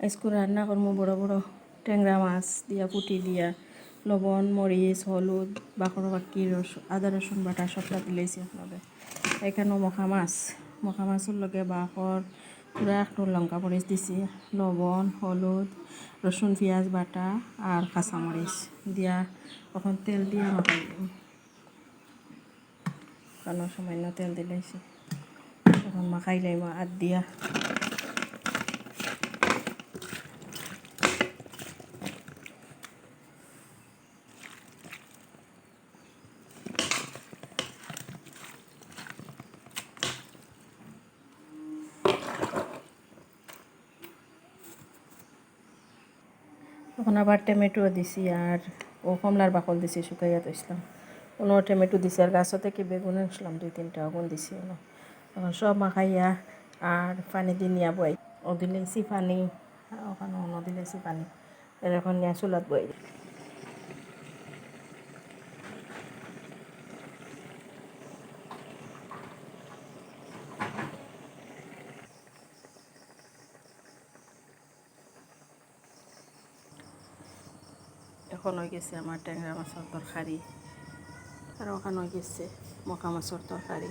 আজকে রান্না করবো বড় বড় ট্যাংরা মাছ দিয়া পুঁটি দিয়া লবণ মরিচ হলুদ বাকর বাকি আদা রসুন বাটা সবটা দিলেছি আপনাদের। এখানেও মখা মাছের লগে বাকর পুরা একটু লঙ্কা মরিচ দিছি, লবণ হলুদ রসুন পেঁয়াজ বাটা আর কাঁচামরিচ দিয়া এখন তেল দিয়া মাখাই দিম। কারণ সামান্য তেল দিলেছি এখন মাখাই লাইম আর দিয়া। তখন আবার টমেটো দিছি আর কমলার বাকল দিছি শুকাইয়া তৈছিলাম। কোনো টমেটো দিছি আর গাছ থেকে বেগুন আনছিলাম 2-3টা আগুন দিছি। তখন সব মাখাইয়া আর পানি দিয়ে নিয়ে বই ও দিলেছি পানি, ওখানে অন্য দিলেছি পানি, এখন নিয়ে চুলাত বই। এখন হয়ে গেছে আমার ট্যাংরা মাছের তরকারি আর ওখানে হয়ে গেছে মখা মাছের তরকারি।